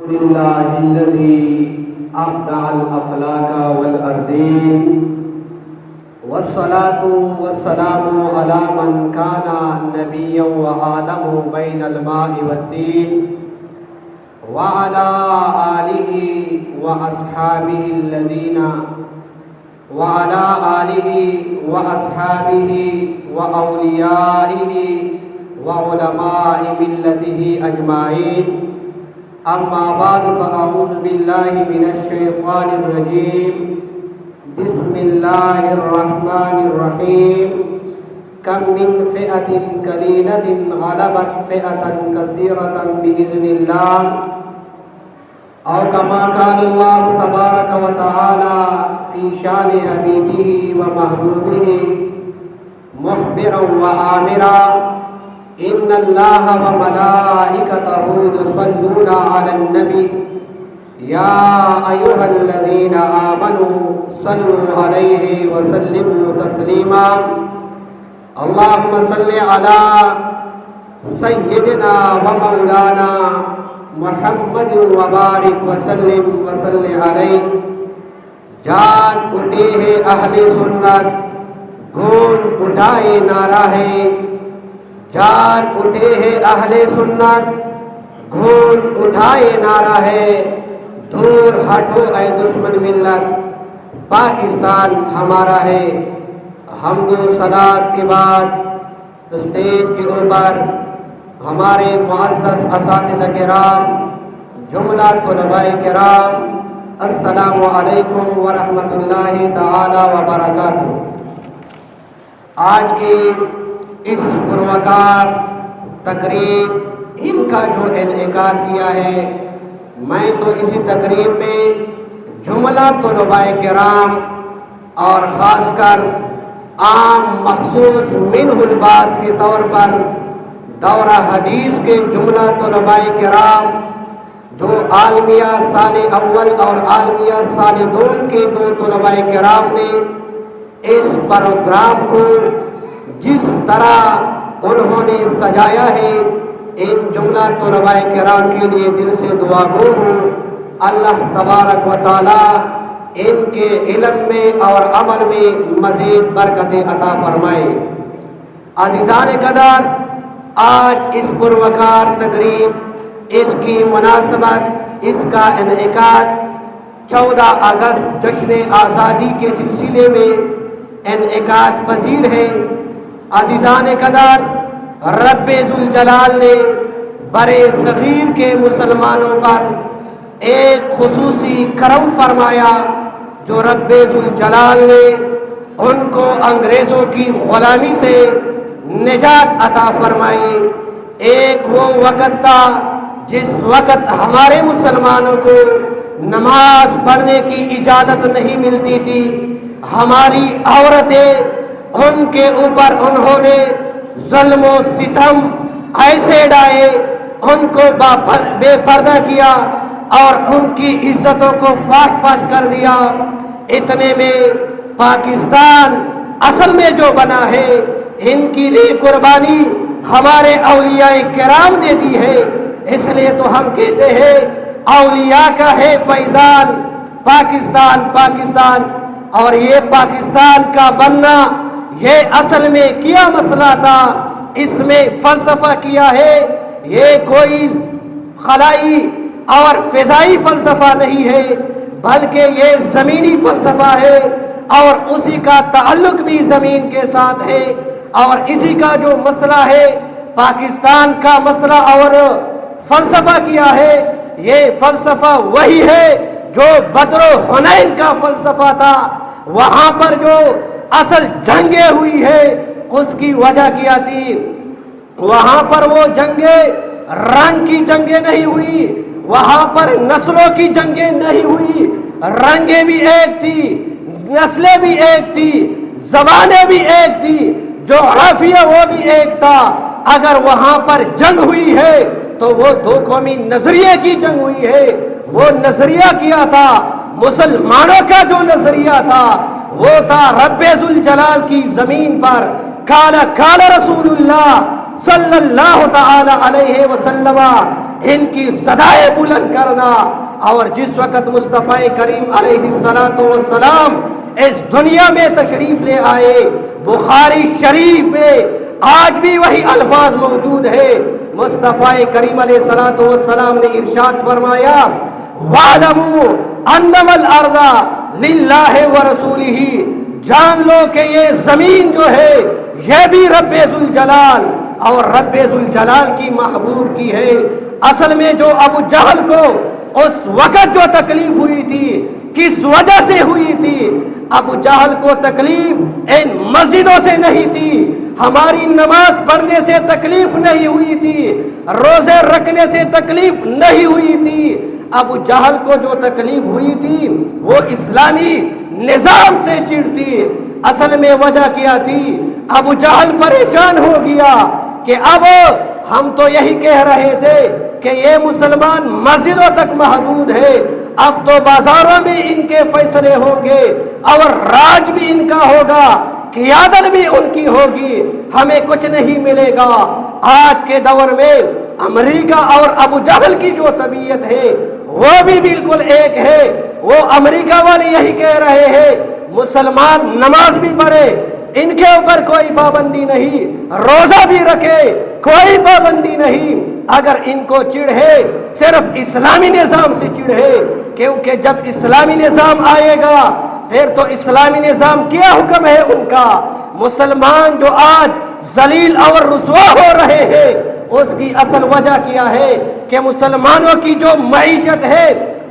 لله الذي أبدع الأفلاك والأرضين والصلاة والسلام على من كان نبيا وآدم بين الماء والدين وعلى آله وأصحابه وأوليائه وعلماء ملته أجمعين. أما بعد فأعوذ بالله من الشيطان الرجيم. بسم الله الرحمن الرحيم. كم من فئة قليلة غلبت فئة كثيرة بإذن الله أو كما قال الله تبارك وتعالى في شان حبيبه ومحبوبه مخبرا وآمرا إن الله وملائكته يصلون على النبي يا أيها الذين آمنوا صلوا عليه وسلموا تسليما. اللهم صل على سيدنا ومولانا محمد وبارک وسلم علیہ. جاگ اٹھے ہیں اہل سنت، گونج اٹھائے نعرہ ہے. جاگ اٹھے ہیں اہل سنت، گونج اٹھائے نعرہ ہے. دور ہٹو اے دشمن ملت، پاکستان ہمارا ہے. حمد و صلات کے بعد اسٹیج کے اوپر ہمارے معزز اساتذہ کرام، جملہ طلباء کرام، السلام علیکم ورحمۃ اللہ تعالی وبرکاتہ. آج کی اس پروقار تقریب ان کا جو انعقاد کیا ہے، میں تو اسی تقریب میں جملہ طلباء کرام اور خاص کر عام مخصوص منہ الباس کے طور پر دورہ حدیث کے جملہ طلباء کرام جو عالمیہ سال اول اور عالمیہ سال دوم کے جو طلباء کرام نے اس پروگرام کو جس طرح انہوں نے سجایا ہے، ان جملہ طلباء کرام کے لیے دل سے دعا گو ہوں. اللہ تبارک و تعالی ان کے علم میں اور عمل میں مزید برکتیں عطا فرمائے. عزیزان قدر، آج اس پروقار تقریب، اس کی مناسبت، اس کا انعقاد 14 اگست جشن آزادی کے سلسلے میں انعقاد پذیر ہے. عزیزان قدر، رب ذوالجلال نے برے صغیر کے مسلمانوں پر ایک خصوصی کرم فرمایا، جو رب ذوالجلال نے ان کو انگریزوں کی غلامی سے نجات عطا فرمائی. ایک وہ وقت تھا جس وقت ہمارے مسلمانوں کو نماز پڑھنے کی اجازت نہیں ملتی تھی. ہماری عورتیں، ان کے اوپر انہوں نے ظلم و ستم ایسے ڈائے، ان کو بے پردہ کیا اور ان کی عزتوں کو فاش فاش کر دیا. اتنے میں پاکستان اصل میں جو بنا ہے، ان کی لیے قربانی ہمارے اولیاء کرام نے دی ہے. اس لیے تو ہم کہتے ہیں اولیاء کا ہے فیضان پاکستان. پاکستان اور یہ پاکستان کا بننا، یہ اصل میں کیا مسئلہ تھا، اس میں فلسفہ کیا ہے. یہ کوئی خلائی اور فضائی فلسفہ نہیں ہے، بلکہ یہ زمینی فلسفہ ہے اور اسی کا تعلق بھی زمین کے ساتھ ہے. اور اسی کا جو مسئلہ ہے، پاکستان کا مسئلہ اور فلسفہ کیا ہے، یہ فلسفہ وہی ہے جو بدر و حنین کا فلسفہ تھا. وہاں پر جو اصل جنگیں ہوئی ہے، اس کی وجہ کیا تھی؟ وہاں پر وہ جنگیں رنگ کی جنگیں نہیں ہوئی، وہاں پر نسلوں کی جنگیں نہیں ہوئی. رنگیں بھی ایک تھی، نسلیں بھی ایک تھی، زبانیں بھی ایک تھی، جغرافیہ وہ بھی ایک تھا. اگر وہاں پر جنگ ہوئی ہے تو وہ دو قومی نظریے کی جنگ ہوئی ہے. وہ نظریہ کیا تھا؟ مسلمانوں کا جو نظریہ تھا وہ تھا رب ذوالجلال کی زمین پر کالا رسول اللہ صلی اللہ تعالی علیہ وسلم ان کی صدائیں بلند کرنا۔ اور جس وقت مصطفیٰ کریم علیہ الصلوۃ والسلام اس دنیا میں تشریف لے آئے، بخاری شریف میں آج بھی وہی الفاظ موجود ہے۔ مصطفیٰ کریم علیہ الصلوۃ والسلام نے ارشاد فرمایا، وَاعْلَمُوا أَنَّمَا الْأَرْضَ لِلَّهِ وَرَسُولِهِ، جان لو کہ یہ زمین جو ہے یہ بھی رب ذوالجلال اور رب ذوالجلال کی محبوب کی ہے۔ اصل میں جو ابو جہل کو اس وقت جو تکلیف ہوئی تھی، کس وجہ سے ہوئی تھی؟ ابو جہل کو تکلیف ان مسجدوں سے نہیں تھی، ہماری نماز پڑھنے سے تکلیف نہیں ہوئی تھی، روزے رکھنے سے تکلیف نہیں ہوئی تھی۔ ابو جہل کو جو تکلیف ہوئی تھی وہ اسلامی نظام سے چڑھتی۔ اصل میں وجہ کیا تھی؟ ابو جہل پریشان ہو گیا کہ اب ہم تو یہی کہہ رہے تھے کہ یہ مسلمان مسجدوں تک محدود ہے، اب تو بازاروں میں ان کے فیصلے ہوں گے اور راج بھی ان کا ہوگا، قیادت بھی ان کی ہوگی، ہمیں کچھ نہیں ملے گا۔ آج کے دور میں امریکہ اور ابو جہل کی جو طبیعت ہے وہ بھی بالکل ایک ہے۔ وہ امریکہ والے یہی کہہ رہے ہیں مسلمان نماز بھی پڑھے، ان کے اوپر کوئی پابندی نہیں، روزہ بھی رکھے، کوئی پابندی نہیں، اگر ان کو چڑ ہے صرف اسلامی نظام سے چڑ ہے، کیونکہ جب اسلامی نظام آئے گا پھر تو اسلامی نظام کیا حکم ہے ان کا؟ مسلمان جو آج ذلیل اور رسوا ہو رہے ہیں اس کی اصل وجہ کیا ہے کہ مسلمانوں کی جو معیشت ہے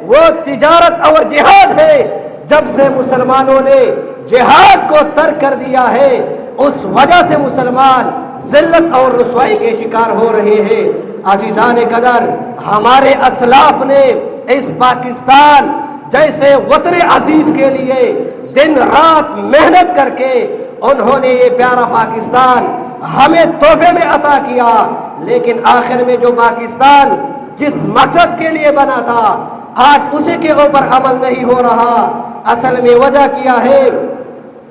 وہ تجارت اور جہاد ہے۔ جب سے مسلمانوں نے جہاد کو ترک کر دیا ہے اس وجہ سے مسلمان ذلت اور رسوائی کے شکار ہو رہے ہیں۔ عزیزان قدر، ہمارے اسلاف نے اس پاکستان جیسے وطن عزیز کے لیے دن رات محنت کر کے انہوں نے یہ پیارا پاکستان ہمیں تحفے میں عطا کیا، لیکن آخر میں جو پاکستان جس مقصد کے لیے بنا تھا آج اسی کے اوپر عمل نہیں ہو رہا۔ اصل میں وجہ کیا ہے؟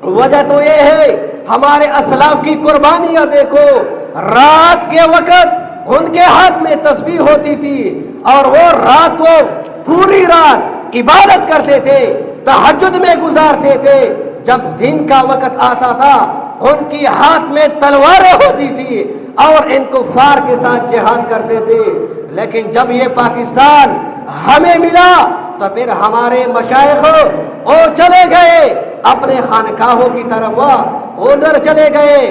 وجہ تو یہ ہے ہمارے اسلاف کی قربانیاں دیکھو، رات کے وقت ان کے ہاتھ میں تسبیح ہوتی تھی اور وہ رات کو پوری رات عبادت کرتے تھے، تہجد میں گزارتے تھے۔ جب دن کا وقت آتا تھا ان کی ہاتھ میں تلواریں ہوتی تھی اور ان کفار کے ساتھ جہاد کرتے تھے۔ لیکن جب یہ پاکستان ہمیں ملا تو پھر ہمارے مشائخ وہ چلے گئے اپنے خانقاہوں کی طرف، ادھر چلے گئے،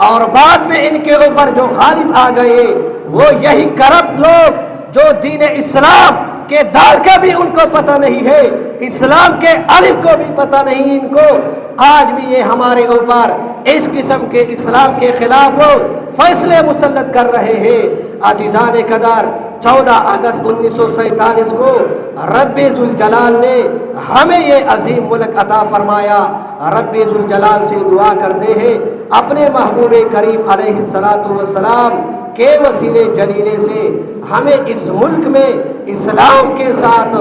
اور بعد میں ان کے اوپر جو غالب آ گئے وہ یہی کرپٹ لوگ جو دین اسلام کے دال کا بھی ان کو پتہ نہیں ہے، اسلام کے الف کو بھی پتہ نہیں ان کو، آج بھی یہ ہمارے اوپر اس قسم کے اسلام کے خلاف فیصلے مسلط کر رہے ہیں۔ عزیزان قدر، 14 اگست 1947 کو رب ذوالجلال نے ہمیں یہ عظیم ملک عطا فرمایا۔ رب ذوالجلال سے دعا کرتے ہیں اپنے محبوب کریم علیہ الصلوۃ والسلام کے وسیلے جلیلے سے ہمیں اس ملک میں اسلام کے ساتھ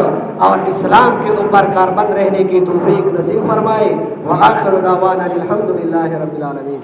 اور اسلام کے اوپر کاربند رہنے کی توفیق نصیب فرمائے۔ وآخر دعوانا الحمدللہ رب العالمین۔